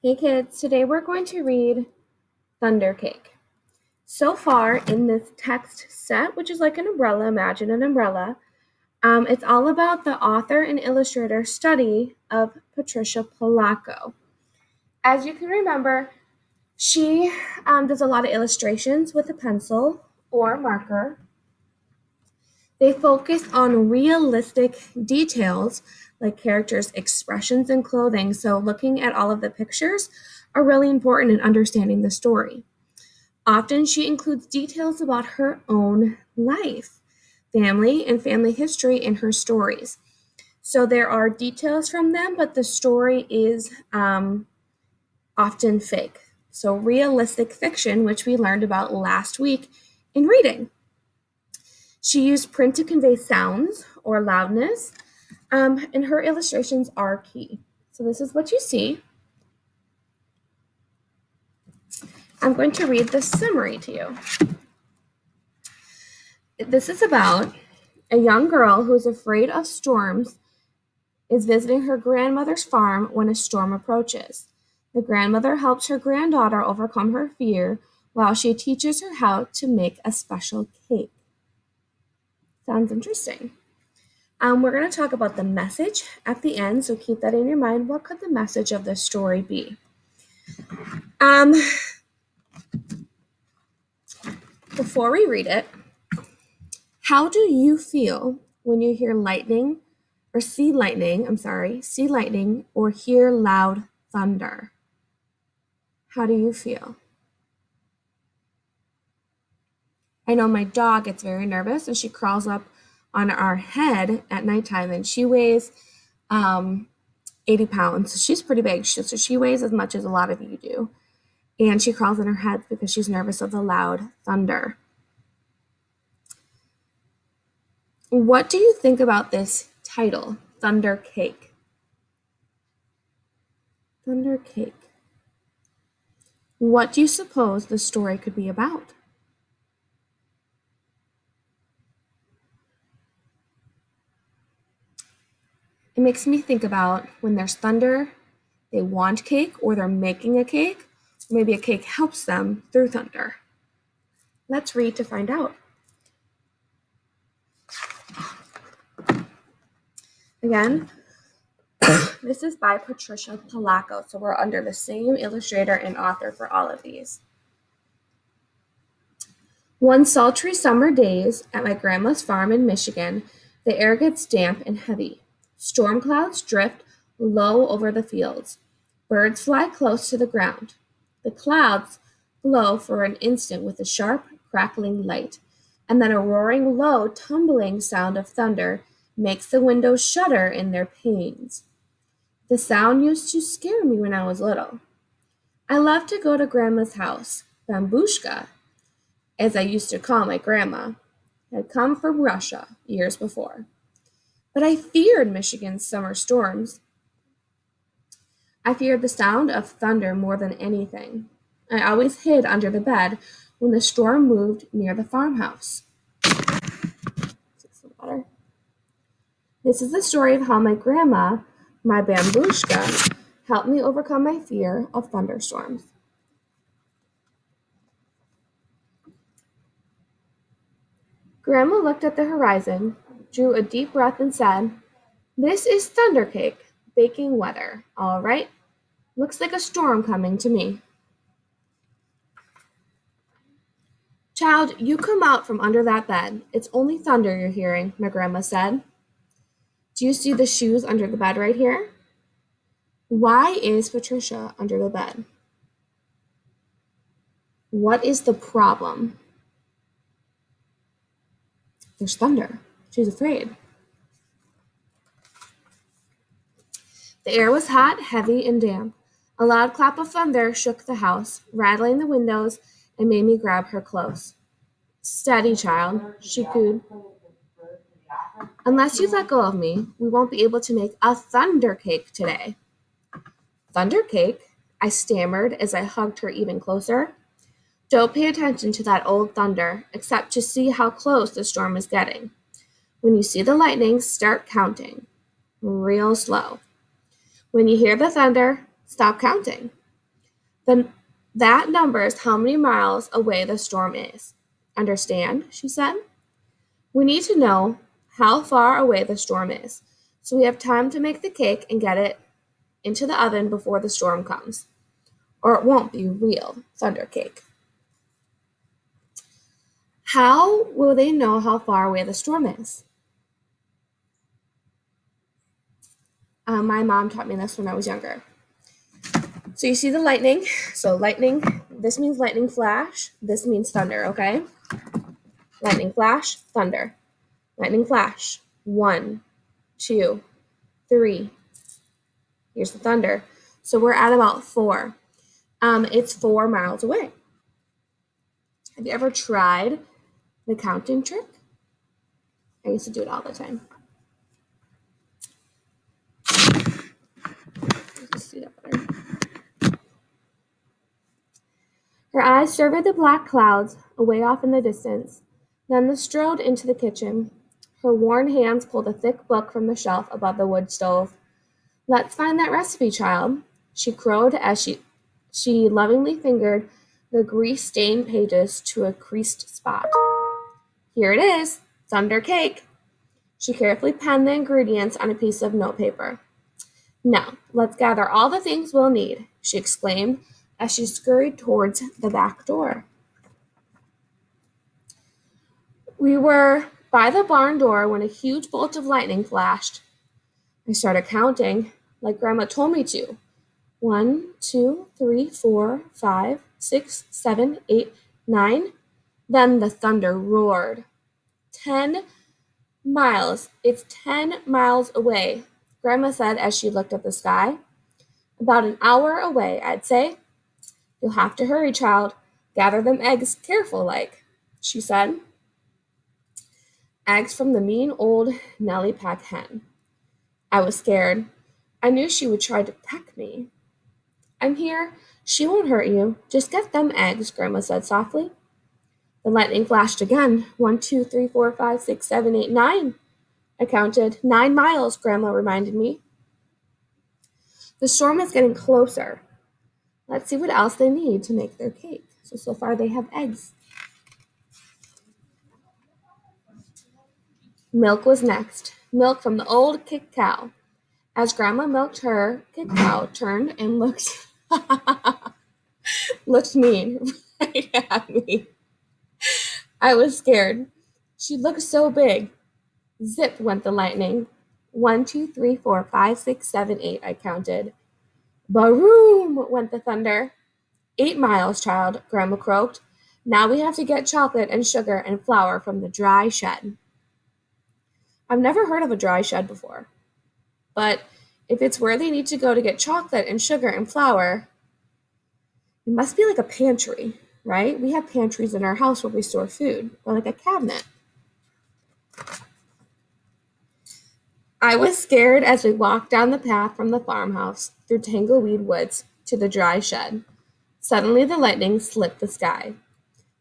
Hey kids, today we're going to read Thunder Cake. So far in this text set, which is like an umbrella, imagine an umbrella, it's all about the author and illustrator study of Patricia Polacco. As you can remember, she does a lot of illustrations with a pencil or marker. They focus on realistic details like characters' expressions and clothing, so looking at all of the pictures are really important in understanding the story. Often she includes details about her own life, family, and family history in her stories. So there are details from them, but the story is often fake. So realistic fiction, which we learned about last week in reading. She used print to convey sounds or loudness, and her illustrations are key. So this is what you see. I'm going to read the summary to you. This is about a young girl who is afraid of storms is visiting her grandmother's farm when a storm approaches. The grandmother helps her granddaughter overcome her fear while she teaches her how to make a special cake. Sounds interesting. We're going to talk about the message at the end, so keep that in your mind. What could the message of this story be? Before we read it, how do you feel when you hear lightning or see lightning or hear loud thunder? How do you feel? I know my dog gets very nervous and she crawls up on our head at nighttime, and she weighs 80 pounds. So she's pretty big. So she weighs as much as a lot of you do. And she crawls on her head because she's nervous of the loud thunder. What do you think about this title, Thunder Cake? Thunder Cake. What do you suppose the story could be about? It makes me think about when there's thunder, they want cake or they're making a cake. Maybe a cake helps them through thunder. Let's read to find out. Again, this is by Patricia Polacco, so we're under the same illustrator and author for all of these. One sultry summer days at my grandma's farm in Michigan, the air gets damp and heavy. Storm clouds drift low over the fields. Birds fly close to the ground. The clouds glow for an instant with a sharp, crackling light, and then a roaring, low, tumbling sound of thunder makes the windows shudder in their panes. The sound used to scare me when I was little. I loved to go to Grandma's house. Bambushka, as I used to call my grandma, had come from Russia years before. But I feared Michigan's summer storms. I feared the sound of thunder more than anything. I always hid under the bed when the storm moved near the farmhouse. This is the story of how my grandma, my bambushka, helped me overcome my fear of thunderstorms. Grandma looked at the horizon, drew a deep breath, and said, "This is thunder cake, baking weather, all right? Looks like a storm coming to me." "Child, you come out from under that bed. It's only thunder you're hearing," my grandma said. "Do you see the shoes under the bed right here?" Why is Patricia under the bed? What is the problem? There's thunder. She's afraid. The air was hot, heavy, and damp. A loud clap of thunder shook the house, rattling the windows, and made me grab her close. "Steady, child," she cooed. "Unless you let go of me, we won't be able to make a thunder cake today." "Thunder cake?" I stammered as I hugged her even closer. "Don't pay attention to that old thunder, except to see how close the storm is getting. When you see the lightning, start counting. Real slow. When you hear the thunder, stop counting. Then that number is how many miles away the storm is. Understand? She said. We need to know how far away the storm is, so we have time to make the cake and get it into the oven before the storm comes, or it won't be real thunder cake. How will they know how far away the storm is? My mom taught me this when I was younger. So you see the lightning. So lightning, this means lightning flash. This means thunder, okay? Lightning flash, thunder. Lightning flash. 1, 2, 3. Here's the thunder. So we're at about 4. It's 4 miles away. Have you ever tried the counting trick? I used to do it all the time. Let's see that better. Her eyes surveyed the black clouds away off in the distance. Then they strode into the kitchen. Her worn hands pulled a thick book from the shelf above the wood stove. Let's find that recipe, child, she crowed as she lovingly fingered the grease-stained pages to a creased spot. Here it is, thunder cake. She carefully penned the ingredients on a piece of notepaper. Now, let's gather all the things we'll need, she exclaimed as she scurried towards the back door. We were by the barn door when a huge bolt of lightning flashed. I started counting, like Grandma told me to. 1, 2, 3, 4, 5, 6, 7, 8, 9. Then the thunder roared. 10 miles. It's 10 miles away, Grandma said as she looked at the sky. About an hour away, I'd say. You'll have to hurry, child. Gather them eggs careful like, she said. Eggs from the mean old Nellie Peck hen. I was scared. I knew she would try to peck me. I'm here. She won't hurt you. Just get them eggs, Grandma said softly. The lightning flashed again. 1, 2, 3, 4, 5, 6, 7, 8, 9. I counted. 9 miles, Grandma reminded me. The storm is getting closer. Let's see what else they need to make their cake. So far they have eggs. Milk was next. Milk from the old kick cow. As Grandma milked her, kick cow turned and looked mean right at me. I was scared. She looked so big. Zip went the lightning. 1, 2, 3, 4, 5, 6, 7, 8, I counted. Baroom went the thunder. 8 miles, child, Grandma croaked. Now we have to get chocolate and sugar and flour from the dry shed. I've never heard of a dry shed before. But if it's where they need to go to get chocolate and sugar and flour, it must be like a pantry, right? We have pantries in our house where we store food, or like a cabinet. I was scared as we walked down the path from the farmhouse through tangleweed woods to the dry shed. Suddenly the lightning slit the sky.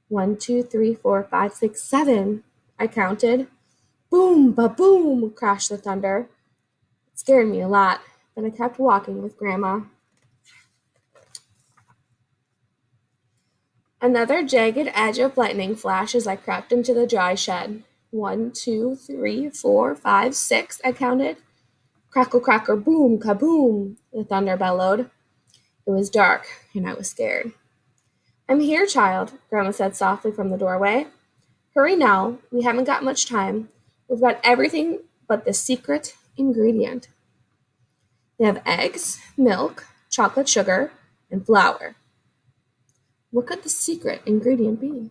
1, 2, 3, 4, 5, 6, 7. I counted. Boom, ba-boom, crashed the thunder. It scared me a lot, but I kept walking with Grandma. Another jagged edge of lightning flashed as I crept into the dry shed. 1, 2, 3, 4, 5, 6, I counted. Crackle, cracker, boom, kaboom, the thunder bellowed. It was dark, and I was scared. I'm here, child, Grandma said softly from the doorway. Hurry now, we haven't got much time. We've got everything but the secret ingredient. They have eggs, milk, chocolate sugar, and flour. What could the secret ingredient be?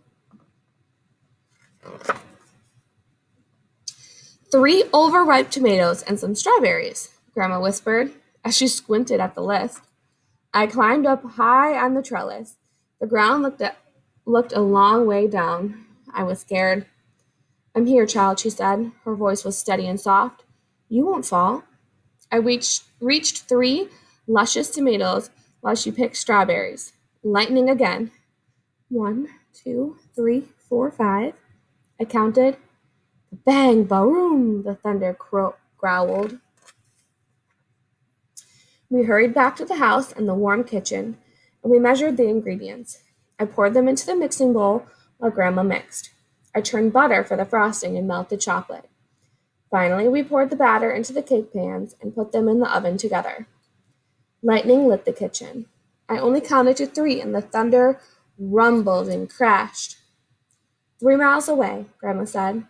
3 overripe tomatoes and some strawberries, Grandma whispered as she squinted at the list. I climbed up high on the trellis. The ground looked a long way down. I was scared. I'm here, child, she said. Her voice was steady and soft. You won't fall. I reached 3 luscious tomatoes while she picked strawberries. Lightning again. 1, 2, 3, 4, 5. I counted. Bang, baroom, the thunder growled. We hurried back to the house and the warm kitchen. We measured the ingredients. I poured them into the mixing bowl while Grandma mixed. I churned butter for the frosting and melted chocolate. Finally, we poured the batter into the cake pans and put them in the oven together. Lightning lit the kitchen. I only counted to 3 and the thunder rumbled and crashed. 3 miles away, Grandma said,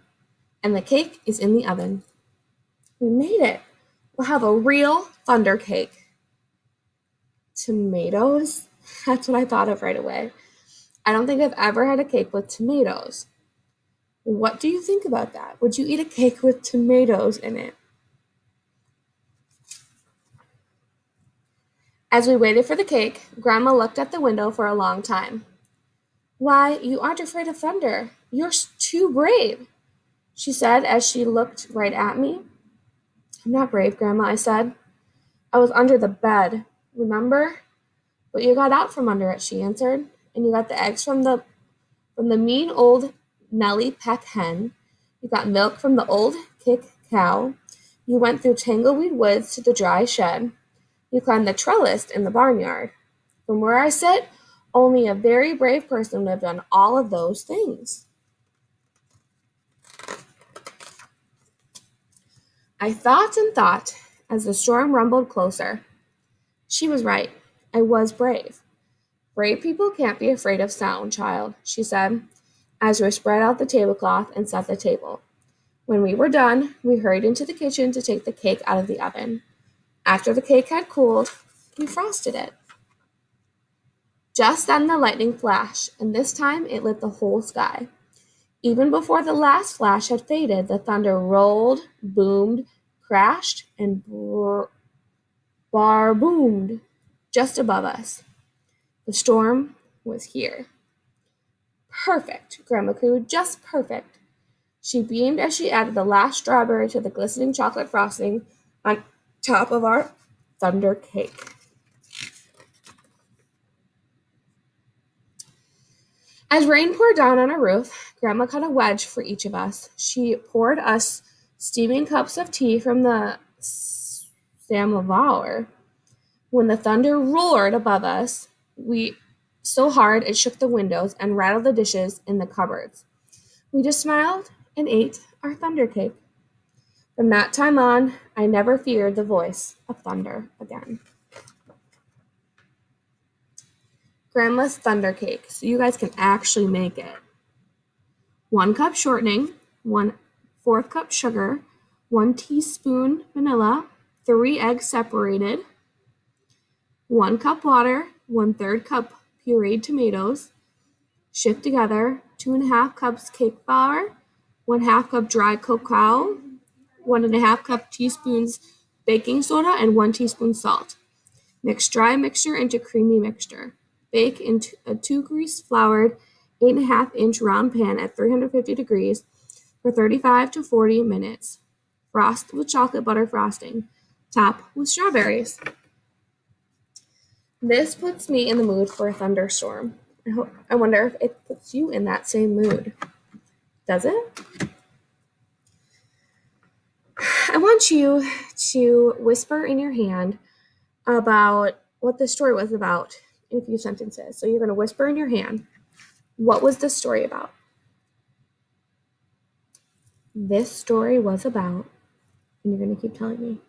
and the cake is in the oven. We made it. We'll have a real thunder cake. Tomatoes? That's what I thought of right away. I don't think I've ever had a cake with tomatoes. What do you think about that? Would you eat a cake with tomatoes in it? As we waited for the cake, Grandma looked at the window for a long time. Why, you aren't afraid of thunder. You're too brave, she said as she looked right at me. I'm not brave, Grandma, I said. I was under the bed, remember? But you got out from under it, she answered, and you got the eggs from the mean old Nellie Peck hen. You got milk from the old Kick cow. You went through tangleweed woods to the dry shed. You climbed the trellis in the barnyard. From where I sit, only a very brave person would have done all of those things. I thought and thought as the storm rumbled closer. She was right. I was brave. Brave people can't be afraid of sound, child, she said, as we spread out the tablecloth and set the table. When we were done, we hurried into the kitchen to take the cake out of the oven. After the cake had cooled, we frosted it. Just then the lightning flashed, and this time it lit the whole sky. Even before the last flash had faded, the thunder rolled, boomed, crashed, and bar-boomed just above us. The storm was here. Perfect, Grandma cooed, just perfect. She beamed as she added the last strawberry to the glistening chocolate frosting on top of our thunder cake. As rain poured down on our roof, Grandma cut a wedge for each of us. She poured us steaming cups of tea from the samovar. When the thunder roared above us, so hard it shook the windows and rattled the dishes in the cupboards. We just smiled and ate our thunder cake. From that time on, I never feared the voice of thunder again. Grandma's thunder cake, so you guys can actually make it. 1 cup shortening, 1/4 cup sugar, 1 teaspoon vanilla, 3 eggs separated, 1 cup water, 1/3 cup pureed tomatoes, shift together, 2.5 cups cake flour, 1/2 cup dry cacao, 1.5 cup teaspoons baking soda, and 1 teaspoon salt. Mix dry mixture into creamy mixture. Bake in a 2-grease floured 8.5-inch round pan at 350 degrees for 35 to 40 minutes. Frost with chocolate butter frosting. Top with strawberries. This puts me in the mood for a thunderstorm. I wonder if it puts you in that same mood. Does it? I want you to whisper in your hand about what the story was about in a few sentences. So you're going to whisper in your hand, what was the story about? This story was about, and you're going to keep telling me.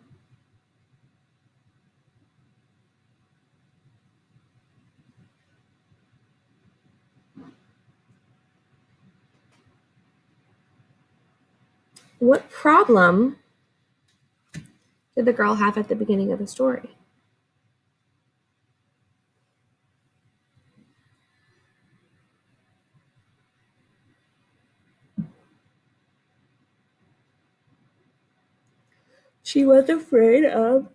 What problem did the girl have at the beginning of the story? She was afraid of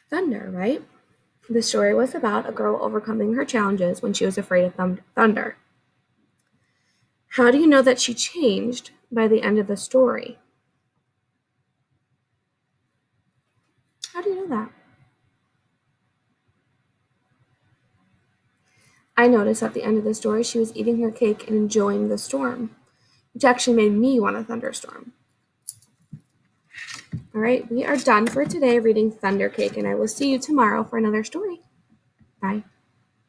thunder, right? The story was about a girl overcoming her challenges when she was afraid of thunder. How do you know that she changed by the end of the story? How do you know that? I noticed at the end of the story she was eating her cake and enjoying the storm, which actually made me want a thunderstorm. All right, we are done for today reading Thunder Cake, and I will see you tomorrow for another story. Bye.